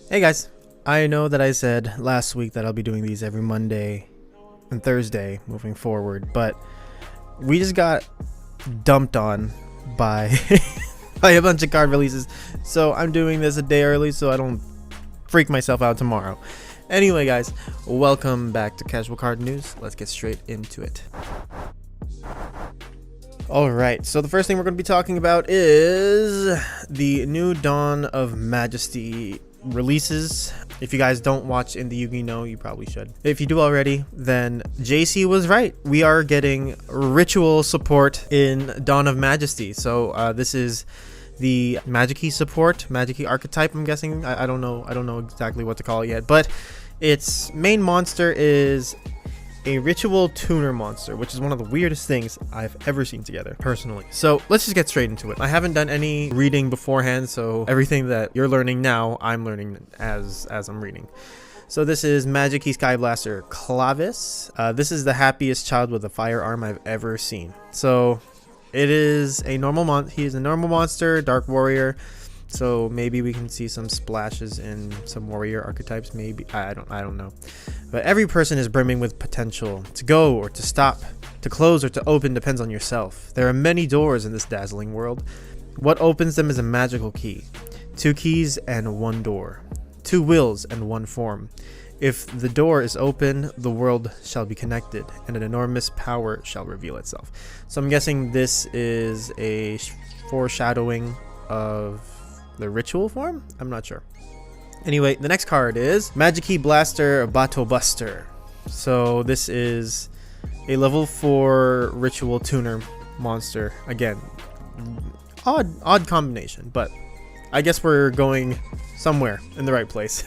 Hey guys, I know that I said last week that I'll be doing these every Monday and Thursday moving forward, but we just got dumped on by by a bunch of card releases, so I'm doing this a day early so I don't freak myself out tomorrow. Anyway guys, welcome back to Casual Card News. Let's get straight into it. Alright, so the first thing we're going to be talking about is the new Dawn of Majesty releases. If you guys don't watch In the Yugi Know, you probably should. If you do already, then JC was right. We are getting ritual support in Dawn of Majesty. So this is the Magicky support, Magicky archetype, I'm guessing. I don't know exactly what to call it yet, but its main monster is a ritual tuner monster, which is one of the weirdest things I've ever seen together personally. So let's just get straight into it. I haven't done any reading beforehand, so everything that you're learning now, I'm learning as I'm reading. So this is Magicky Skyblaster Clavis. This is the happiest child with a firearm I've ever seen. So it is a normal he is a normal monster, dark warrior. So maybe we can see some splashes in some warrior archetypes. Maybe I don't know. But every person is brimming with potential to go or to stop, to close or to open depends on yourself. There are many doors in this dazzling world. What opens them is a magical key. 2 keys and 1 door. 2 wills and 1 form. If the door is open, the world shall be connected, and an enormous power shall reveal itself. So I'm guessing this is a foreshadowing of the ritual form? I'm not sure. Anyway, the next card is Magickey Blaster Bato Buster. So this is a level 4 ritual tuner monster. Again, odd combination, but I guess we're going somewhere in the right place.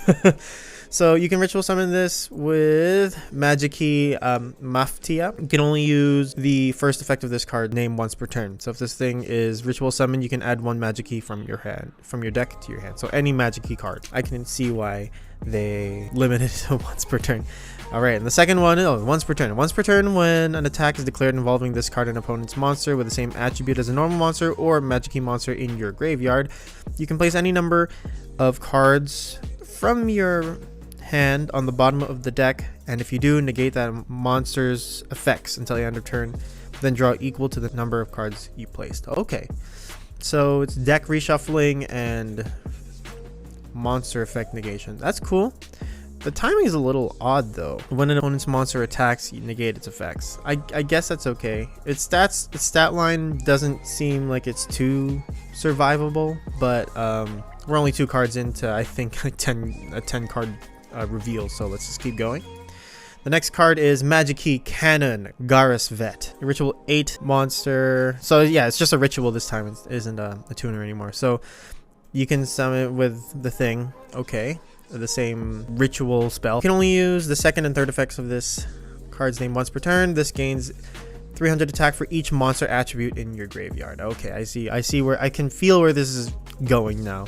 So you can ritual summon this with Magicky Maftia. You can only use the first effect of this card name once per turn. So if this thing is ritual summon, you can add 1 Magicky from your deck to your hand. So any Magicky card. I can see why they limit it to once per turn. Alright, and the second one, once per turn. Once per turn when an attack is declared involving this card and opponent's monster with the same attribute as a normal monster or Magicky monster in your graveyard, you can place any number of cards from your hand on the bottom of the deck, and if you do, negate that monster's effects until the end of turn, then draw equal to the number of cards you placed. Okay, so it's deck reshuffling and monster effect negation. That's cool. The timing is a little odd though. When an opponent's monster attacks, you negate its effects. I guess that's okay. Its stat line doesn't seem like it's too survivable, but we're only 2 cards into, I think, a 10 card reveal, so let's just keep going. The next card is Magicky Cannon Garrus Vet, a ritual 8 monster. So yeah, it's just a ritual this time. It isn't a tuner anymore. So you can summon it with the thing. Okay, the same ritual spell. You can only use the second and third effects of this card's name once per turn. This gains 300 attack for each monster attribute in your graveyard. Okay, I see where I can feel where this is going now.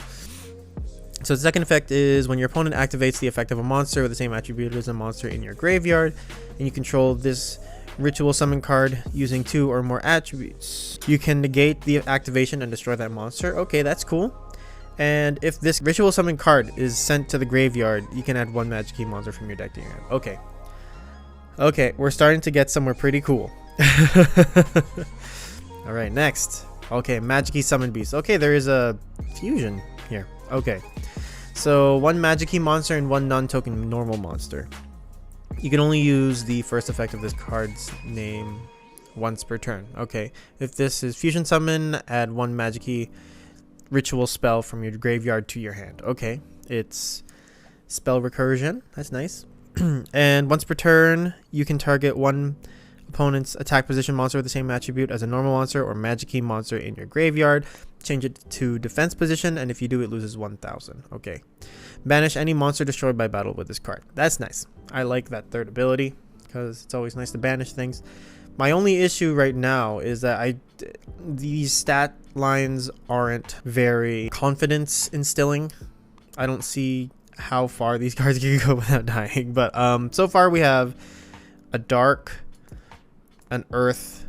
So the second effect is when your opponent activates the effect of a monster with the same attribute as a monster in your graveyard, and you control this ritual summon card using 2 or more attributes. You can negate the activation and destroy that monster. Okay, that's cool. And if this ritual summon card is sent to the graveyard, you can add 1 Magicky monster from your deck to your hand. Okay. Okay, we're starting to get somewhere pretty cool. Alright, next. Okay, Magicky Summon Beast. Okay, there is a fusion here. Okay. So 1 Magicky monster and 1 non-token normal monster. You can only use the first effect of this card's name once per turn. Okay. If this is fusion summon, add 1 Magicky ritual spell from your graveyard to your hand. Okay. It's spell recursion. That's nice. And once per turn, you can target 1 opponent's attack position monster with the same attribute as a normal monster or Magicky monster in your graveyard. Change it to defense position, and if you do, it loses 1,000. Okay. Banish any monster destroyed by battle with this card. That's nice. I like that third ability because it's always nice to banish things. My only issue right now is that these stat lines aren't very confidence instilling. I don't see how far these cards can go without dying, but so far we have a dark, an earth.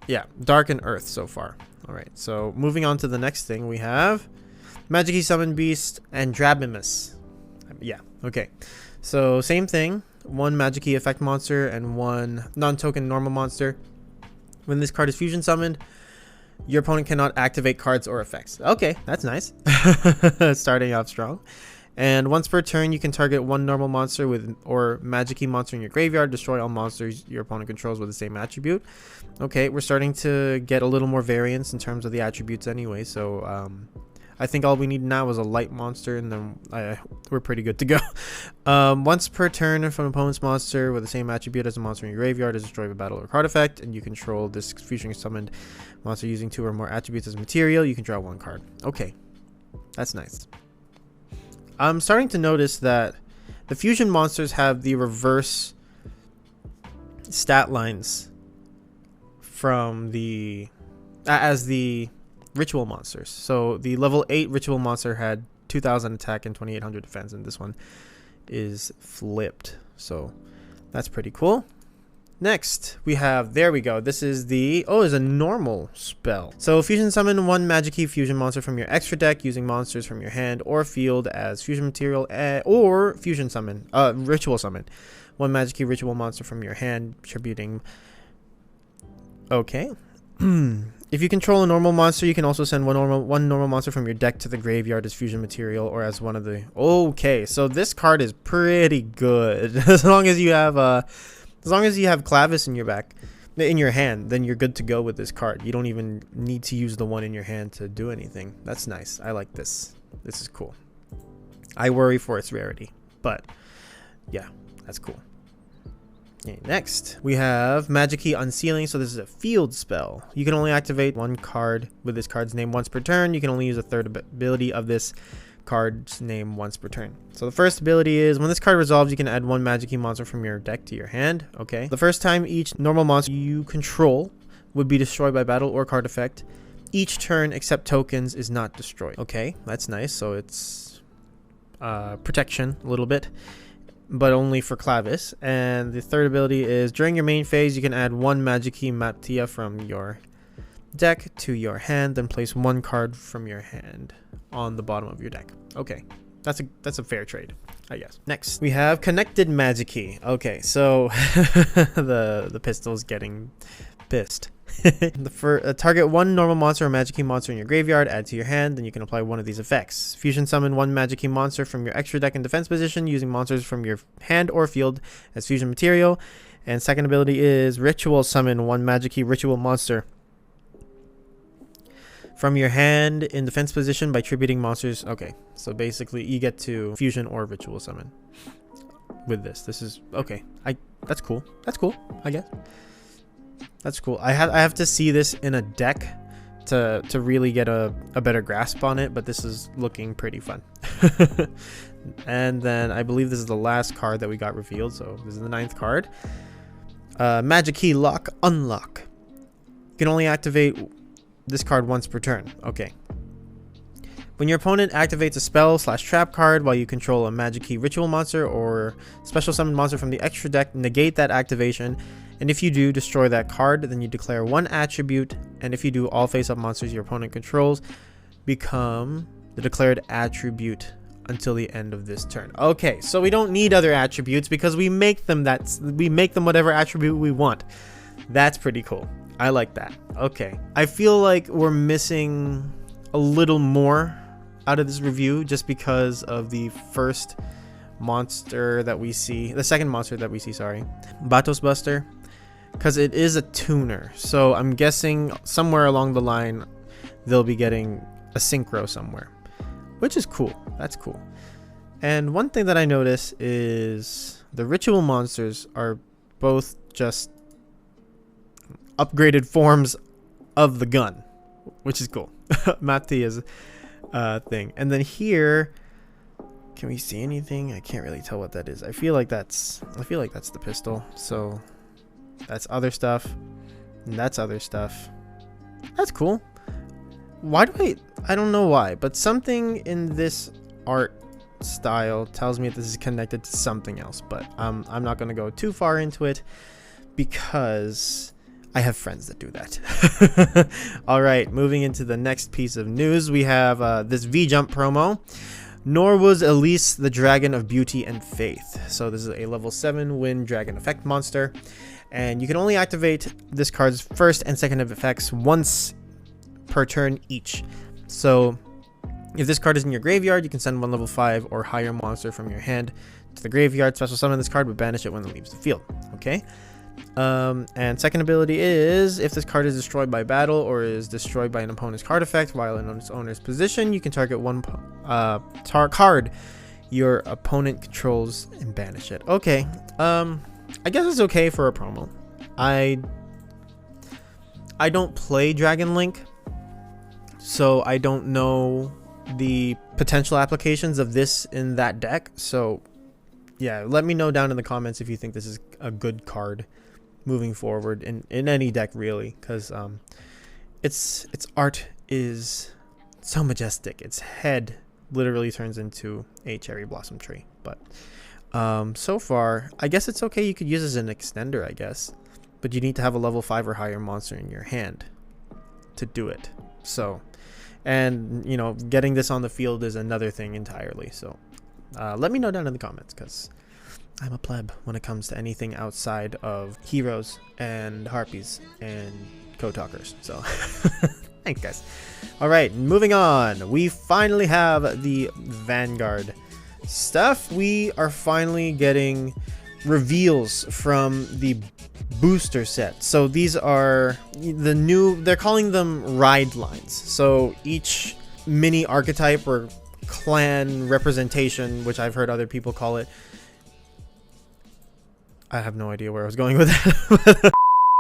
Yeah, dark and earth so far. All right, so moving on to the next thing, we have Magickey Summon Beast and Drabimus. Yeah, okay. So same thing. One Magickey effect monster and one non-token normal monster. When this card is fusion summoned, your opponent cannot activate cards or effects. Okay, that's nice. Starting off strong. And once per turn, you can target one normal monster with or Magickey monster in your graveyard. Destroy all monsters your opponent controls with the same attribute. Okay, we're starting to get a little more variance in terms of the attributes anyway. So I think all we need now is a light monster, and then we're pretty good to go. Once per turn, from an opponent's monster with the same attribute as a monster in your graveyard is destroyed by battle or card effect, and you control this fusion summoned monster using 2 or more attributes as material. You can draw 1 card. Okay, that's nice. I'm starting to notice that the fusion monsters have the reverse stat lines from the as the ritual monsters. So the level 8 ritual monster had 2000 attack and 2800 defense, and this one is flipped. So that's pretty cool. Next we have, there we go, this is the is a normal spell. So fusion summon one Magickey fusion monster from your extra deck using monsters from your hand or field as fusion material, or fusion summon ritual summon one Magickey ritual monster from your hand tributing. Okay. If you control a normal monster, you can also send one normal monster from your deck to the graveyard as fusion material or as one of the... Okay, so this card is pretty good. As long as you have Clavis in your hand, then you're good to go with this card. You don't even need to use the one in your hand to do anything. That's nice. I like this. This is cool. I worry for its rarity, but yeah, that's cool. Okay, next we have Magickey Unceiling. So this is a field spell. You can only activate 1 card with this card's name once per turn. You can only use a third ability of this card's name once per turn. So the first ability is when this card resolves, you can add 1 Magickey monster from your deck to your hand. Okay. The first time each normal monster you control would be destroyed by battle or card effect. Each turn except tokens is not destroyed. Okay, that's nice. So it's protection a little bit, but only for Clavis. And the third ability is during your main phase, you can add 1 Magickey Maptia from your deck to your hand, then place 1 card from your hand on the bottom of your deck. Okay, that's a fair trade, I guess. Next we have Connected Magickey. Okay, so the pistol's getting pissed. Target 1 normal monster or Magickey monster in your graveyard, add to your hand, then you can apply one of these effects. Fusion summon 1 Magickey monster from your extra deck in defense position using monsters from your hand or field as fusion material. And second ability is ritual summon 1 Magickey ritual monster from your hand in defense position by tributing monsters. Okay, so basically you get to fusion or ritual summon with this. This is okay. That's cool. That's cool, I guess. That's cool. I have to see this in a deck to really get a better grasp on it, but this is looking pretty fun. And then I believe this is the last card that we got revealed, so this is the 9th card. Magickey Lock Unlock. You can only activate this card once per turn. Okay. When your opponent activates a spell / trap card while you control a Magickey ritual monster or special summon monster from the extra deck, negate that activation. And if you do, destroy that card. Then you declare 1 attribute. And if you do, all face-up monsters your opponent controls become the declared attribute until the end of this turn. Okay, so we don't need other attributes because we make them whatever attribute we want. That's pretty cool. I like that. Okay, I feel like we're missing a little more out of this review just because of the first monster that we see, the second monster that we see, sorry, Batos Buster, because it is a tuner. So I'm guessing somewhere along the line they'll be getting a synchro somewhere, which is cool. That's cool. And one thing that I notice is the ritual monsters are both just upgraded forms of the gun, which is cool. Matia's thing. And then here, can we see anything? I can't really tell what that is. I feel like that's the pistol. So that's other stuff, and that's other stuff. That's cool. Why do I don't know why, but something in this art style tells me that this is connected to something else, but I'm not going to go too far into it because I have friends that do that. All right, moving into the next piece of news, we have this V-Jump promo. Nor was Elise the Dragon of Beauty and Faith. So this is a level 7 wind dragon effect monster. And you can only activate this card's first and second effects once per turn each. So if this card is in your graveyard, you can send one level 5 or higher monster from your hand to the graveyard, special summon this card, but banish it when it leaves the field. Okay. And second ability is, if this card is destroyed by battle or is destroyed by an opponent's card effect while in its owner's position, you can target one card your opponent controls and banish it. Okay. I guess it's okay for a promo. I don't play Dragon Link, so I don't know the potential applications of this in that deck. So yeah, let me know down in the comments if you think this is a good card moving forward in any deck, really, because its art is so majestic. Its head literally turns into a cherry blossom tree. But so far, I guess it's okay. You could use it as an extender, I guess, but you need to have a level 5 or higher monster in your hand to do it. So, and you know, getting this on the field is another thing entirely. So let me know down in the comments, because I'm a pleb when it comes to anything outside of heroes and harpies and code talkers. So thanks, guys. All right, moving on. We finally have the Vanguard stuff. We are finally getting reveals from the booster set. So these are the new, they're calling them ride lines. So each mini archetype or clan representation, which I've heard other people call it, I have no idea where I was going with that.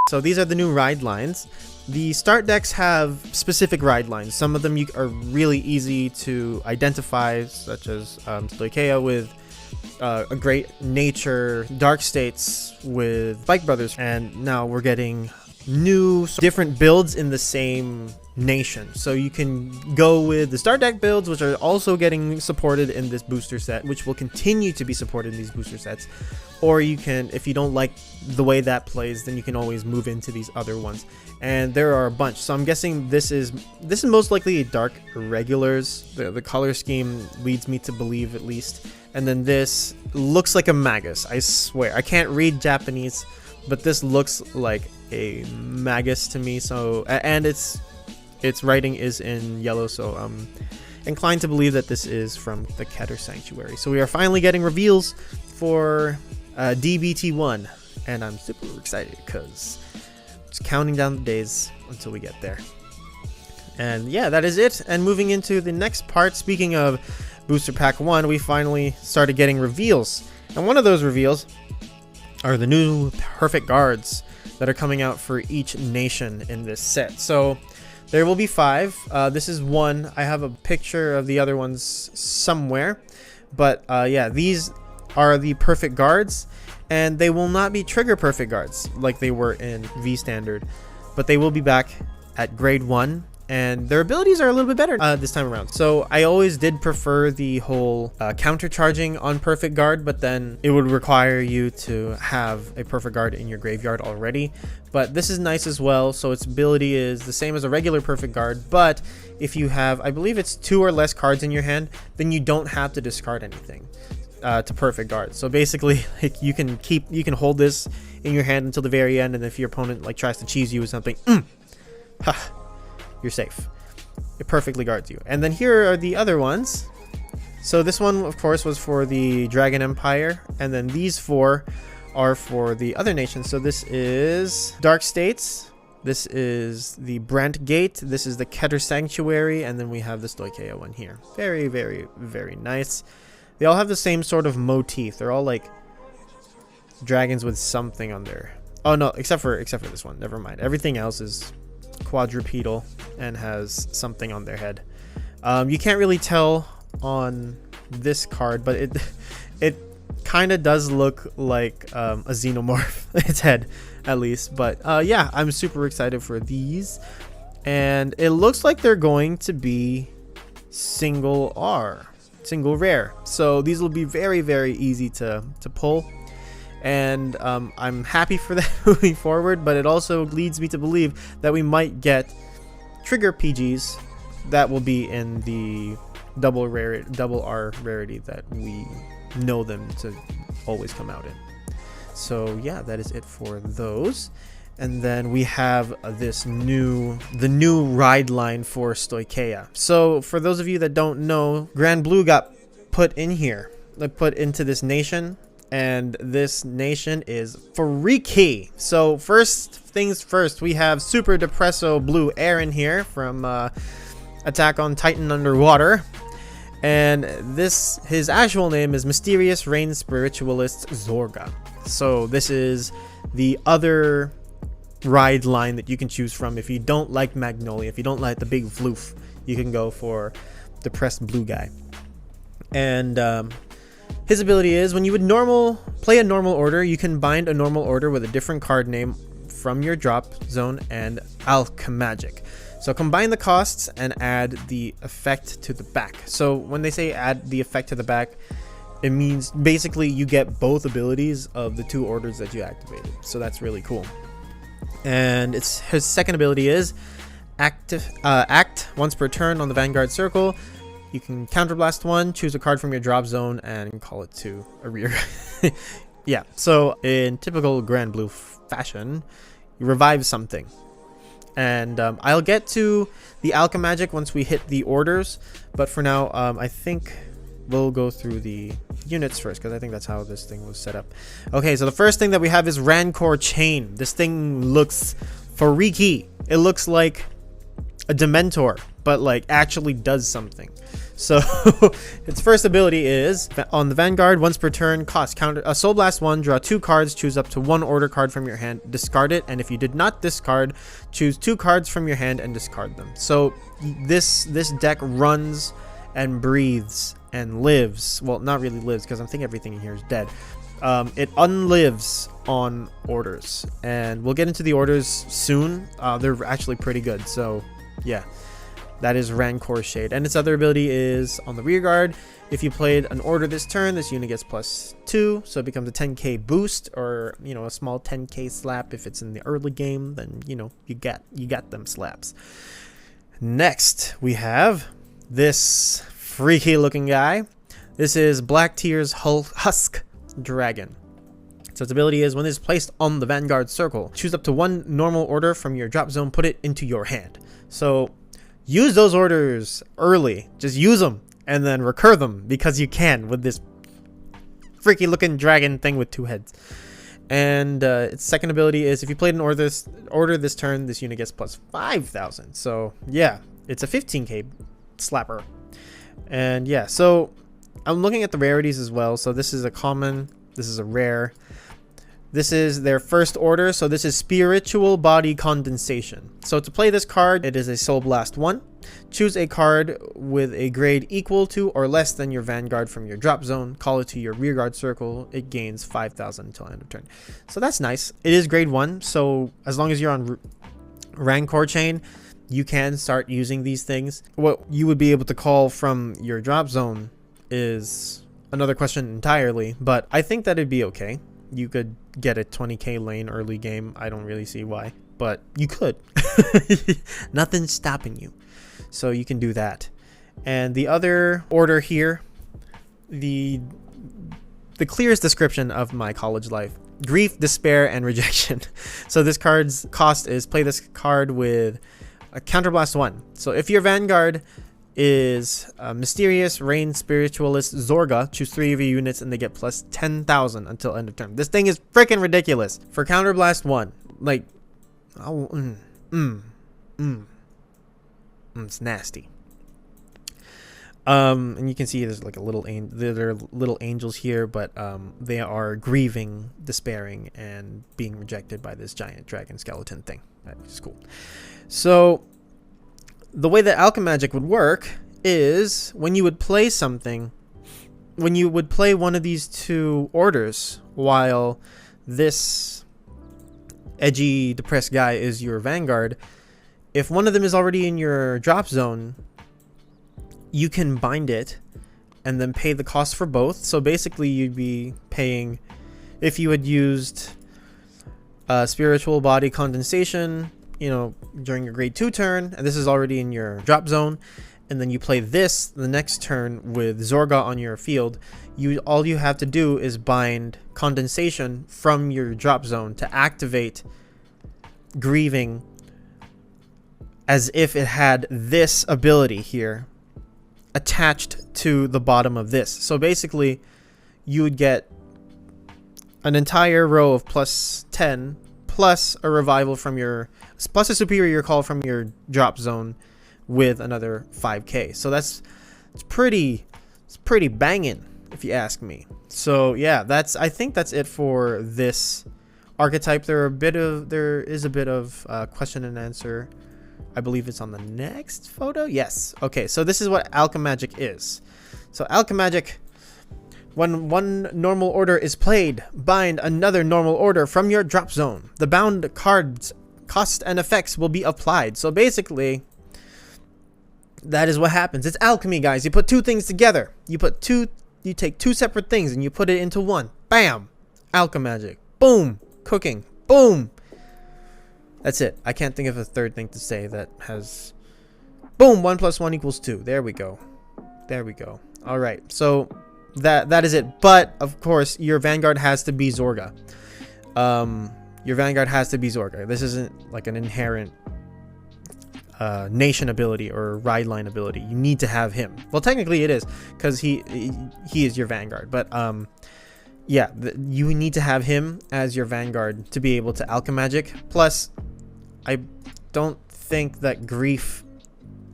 So these are the new ride lines. The start decks have specific ride lines. Some of them are really easy to identify, such as Stoikea with a great nature, Dark States with Bike Brothers, and now we're getting new different builds in the same nation. So you can go with the start deck builds, which are also getting supported in this booster set, which will continue to be supported in these booster sets. Or you can, if you don't like the way that plays, then you can always move into these other ones. And there are a bunch. So I'm guessing this is most likely a dark regulars. The color scheme leads me to believe, at least. And then this looks like a Magus. I swear, I can't read Japanese, but this looks like a Magus to me. So, and its writing is in yellow, so I'm inclined to believe that this is from the Keter Sanctuary. So we are finally getting reveals for DBT1, and I'm super excited because it's counting down the days until we get there. And yeah, that is it. And moving into the next part, speaking of Booster Pack 1, we finally started getting reveals. And one of those reveals are the new Perfect Guards that are coming out for each nation in this set. So there will be 5. This is one. I have a picture of the other ones somewhere. But yeah, these are the Perfect Guards. And they will not be trigger Perfect Guards like they were in V Standard. But they will be back at grade 1. And their abilities are a little bit better this time around. So I always did prefer the whole counter charging on Perfect Guard, but then it would require you to have a Perfect Guard in your graveyard already. But this is nice as well. So its ability is the same as a regular Perfect Guard, but if you have, I believe it's 2 or less cards in your hand, then you don't have to discard anything to Perfect Guard. So basically, like, you can hold this in your hand until the very end, and if your opponent like tries to cheese you with something, you're safe. It perfectly guards you. And then here are the other ones. So this one, of course, was for the Dragon Empire, and then these 4 are for the other nations. So this is Dark States, this is the Brandt Gate, this is the Keter Sanctuary, and then we have the Stoikea one here. Very, very, very nice. They all have the same sort of motif. They're all like dragons with something on there. Oh no, except for this one. Never mind. Everything else is quadrupedal and has something on their head. You can't really tell on this card, but it kind of does look like a xenomorph, its head at least. But yeah, I'm super excited for these, and it looks like they're going to be single rare. So these will be very, very easy to pull. And I'm happy for that moving forward, but it also leads me to believe that we might get trigger PGs that will be in the double R rarity that we know them to always come out in. So yeah, that is it for those. And then we have the new ride line for Stoicheia. So for those of you that don't know, Granblue got put in here, put into this nation, and this nation is freaky. So first things first, we have Super Depresso Blue Air in here from Attack on Titan Underwater. And his actual name is Mysterious Rain Spiritualist Zorga. So this is the other ride line that you can choose from. If you don't like Magnolia, if you don't like the big floof, you can go for Depressed Blue guy. And his ability is when you would play a normal order, you can bind a normal order with a different card name from your drop zone and Alca Magic. So combine the costs and add the effect to the back. So when they say add the effect to the back, it means basically you get both abilities of the two orders that you activated. So that's really cool. And his second ability is act once per turn on the Vanguard circle. You can counterblast one, choose a card from your drop zone, and call it to a rear. Yeah, so in typical Granblue fashion, you revive something. And I'll get to the Alca Magic once we hit the orders, but for now, I think we'll go through the units first, because I think that's how this thing was set up. Okay, so the first thing that we have is Rancor Chain. This thing looks freaky. It looks like a Dementor, but like actually does something. So its first ability is on the Vanguard, once per turn, cost counter Soul Blast 1, draw 2 cards, choose up to 1 order card from your hand, discard it, and if you did not discard, choose 2 cards from your hand and discard them. So this deck runs and breathes and lives. Well, not really lives, because I think everything in here is dead. It unlives on orders, and we'll get into the orders soon. They're actually pretty good, so yeah. That is Rancor Shade. And its other ability is on the rear guard. If you played an order this turn, this unit gets +2. So it becomes a 10k boost, or, you know, a small 10k slap. If it's in the early game, then, you know, you got them slaps. Next, we have this freaky looking guy. This is Black Tear's Husk Dragon. So its ability is when it is placed on the Vanguard circle, choose up to 1 normal order from your drop zone, put it into your hand. So use those orders early. Just use them and then recur them, because you can with this freaky looking dragon thing with 2 heads. And its second ability is if you played an order this turn, this unit gets +5,000. So yeah, it's a 15k slapper. And yeah, so I'm looking at the rarities as well. So this is a common, this is a rare. This is their first order, so this is Spiritual Body Condensation. So to play this card, it is a Soul Blast 1. Choose a card with a grade equal to or less than your Vanguard from your drop zone. Call it to your rearguard circle. It gains 5,000 until end of turn. So that's nice. It is grade 1, so as long as you're on Rancor Chain, you can start using these things. What you would be able to call from your drop zone is another question entirely, but I think that it'd be okay. You could get a 20k lane early game. I don't really see why, but you could. Nothing's stopping you, so you can do that. And the other order here, the clearest description of my college life: grief, despair, and rejection. So this card's cost is play this card with a counterblast 1. So if your Vanguard is Mysterious Rain Spiritualist Zorga, choose 3 of your units and they get +10,000 until end of turn. This thing is freaking ridiculous. For counterblast 1, like, it's nasty. And you can see there's like a little there are little angels here, but they are grieving, despairing, and being rejected by this giant dragon skeleton thing. That is cool. So the way that Alca Magic would work is when you would play something, when you would play one of these 2 orders while this edgy, depressed guy is your Vanguard, if one of them is already in your drop zone, you can bind it and then pay the cost for both. So basically you'd be paying if you had used Spiritual Body Condensation, you know, during your grade 2 turn, and this is already in your drop zone, and then you play this the next turn with Zorga on your field, all you have to do is bind Condensation from your drop zone to activate Grieving as if it had this ability here attached to the bottom of this. So basically, you would get an entire row of +10 plus a revival from your plus a superior call from your drop zone with another 5k. So it's pretty banging if you ask me. So yeah, I think that's it for this archetype. There is a bit of question and answer. I believe it's on the next photo. Yes. Okay, so this is what Alca Magic is. So Alca Magic, when one normal order is played, bind another normal order from your drop zone. The bound cards, cost, and effects will be applied. So basically, that is what happens. It's alchemy, guys. You put two things together. You take two separate things and you put it into one. Bam! Alca Magic. Boom! Cooking. Boom! That's it. I can't think of a third thing to say that has... Boom! 1 + 1 = 2. There we go. There we go. Alright, so that is it. But, of course, your Vanguard has to be Zorga. Your Vanguard has to be Zorga. This isn't like an inherent nation ability or ride line ability. You need to have him. Well, technically it is, because he is your Vanguard. But, yeah, you need to have him as your Vanguard to be able to Alca Magic. Plus, I don't think that Grief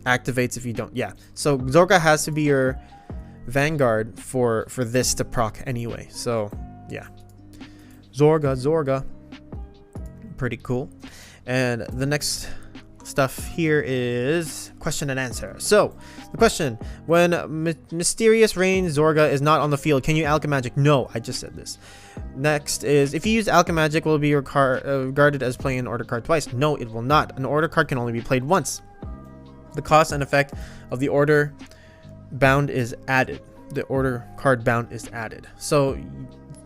activates if you don't. Yeah, so Zorga has to be your Vanguard for this to proc anyway. So, yeah. Zorga. Pretty cool. And the next stuff here is question and answer. So the question: when Mysterious Rain Zorga is not on the field, can you Alca Magic? No, I just said this. Next is, if you use Alca Magic, will it be regarded as playing an order card twice? No, it will not. An order card can only be played once. The cost and effect of the order bound is added. The order card bound is added. So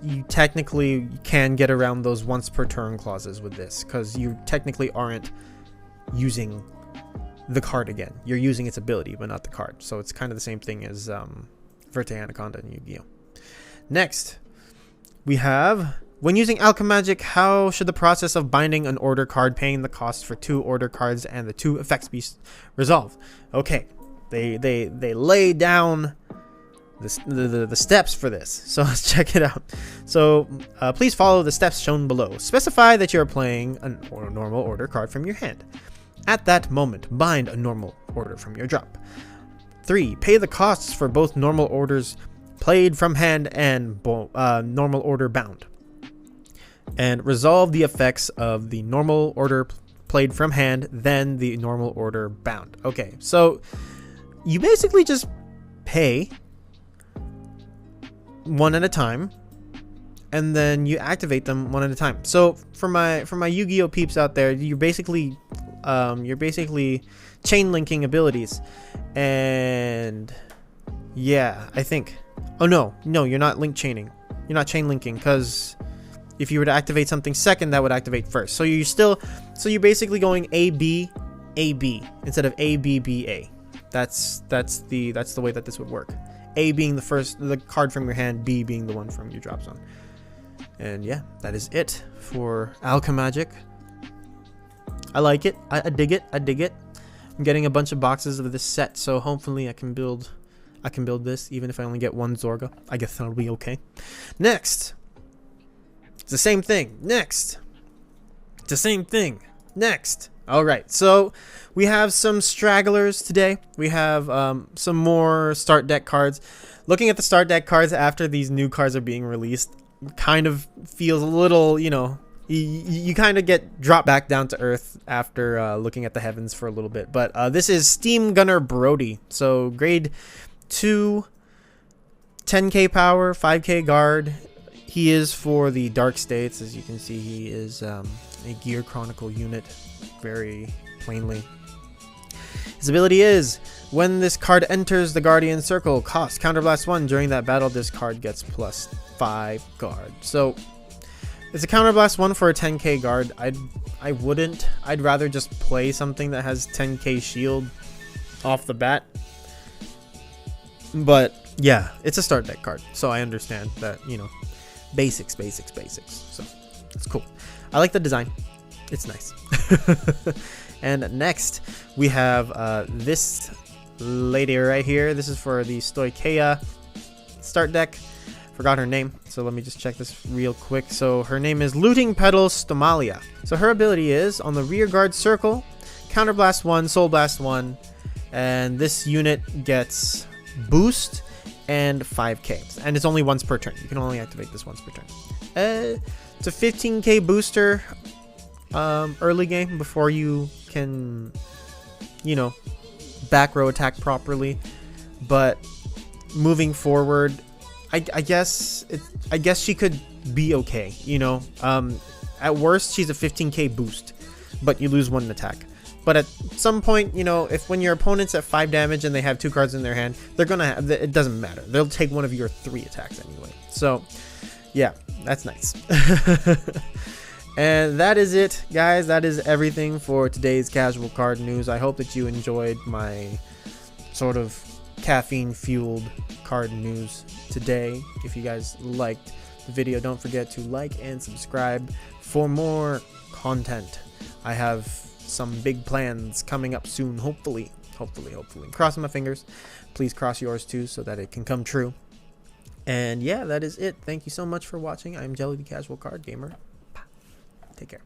you technically can get around those once per turn clauses with this, because you technically aren't using the card again. You're using its ability, but not the card. So it's kind of the same thing as Verte Anaconda in Yu-Gi-Oh! Next, we have, when using Alca Magic, how should the process of binding an order card, paying the cost for 2 order cards, and the 2 effects be resolved? Okay, they lay down the steps for this, so let's check it out. So please follow the steps shown below. Specify that you are playing a normal order card from your hand. At that moment, bind a normal order from your drop. 3. Pay the costs for both normal orders played from hand and normal order bound, and resolve the effects of the normal order played from hand, then the normal order bound. Okay, so you basically just pay one at a time, and then you activate them one at a time. So for my Yu-Gi-Oh peeps out there, you're basically chain linking abilities. And yeah, I think, oh no, you're not link chaining. You're not chain linking, because if you were to activate something second, that would activate first. So you're basically going A B instead of A B B A. That's the way that this would work. A being the card from your hand, B being the one from your drop zone. And yeah, that is it for Alca Magic. I like it. I dig it. I'm getting a bunch of boxes of this set, so hopefully I can build this, even if I only get one Zorga. I guess that'll be okay. Next, it's the same thing. Next, it's the same thing. Next. All right, so we have some stragglers today. We have some more start deck cards. Looking at the start deck cards after these new cards are being released kind of feels a little, you kind of get dropped back down to earth after looking at the heavens for a little bit. But this is Steam Gunner Brody. So grade 2, 10k power, 5k guard. He is for the Dark States. As you can see, he is a Gear Chronicle unit, very plainly. His ability is, when this card enters the Guardian Circle, cost counterblast 1. During that battle, this card gets +5 guard. So It's a counterblast 1 for a 10k guard. I wouldn't. I'd rather just play something that has 10k shield off the bat. But yeah, it's a start deck card, so I understand that, you know, basics. So it's cool. I like the design. It's nice. And next we have this lady right here. This is for the Stoicheia start deck. Forgot her name, so let me just check this real quick. So her name is Looting Petal Stomalia. So her ability is on the rear guard circle, counterblast 1, soul blast 1, and this unit gets boost and 5k, and it's only once per turn. You can only activate this once per turn. It's a 15k booster early game before you can, you know, back row attack properly, but moving forward, I guess she could be okay, you know. At worst, she's a 15k boost, but you lose 1 attack. But at some point, you know, when your opponent's at 5 damage and they have 2 cards in their hand, they're gonna have, it doesn't matter. They'll take one of your 3 attacks anyway. So, yeah, that's nice. And that is it, guys. That is everything for today's casual card news. I hope that you enjoyed my sort of caffeine-fueled card news today. If you guys liked the video, don't forget to like and subscribe for more content. I have some big plans coming up soon, hopefully. Crossing my fingers. Please cross yours too so that it can come true. And yeah, that is it. Thank you so much for watching. I'm Jelly the Casual Card Gamer. Take care.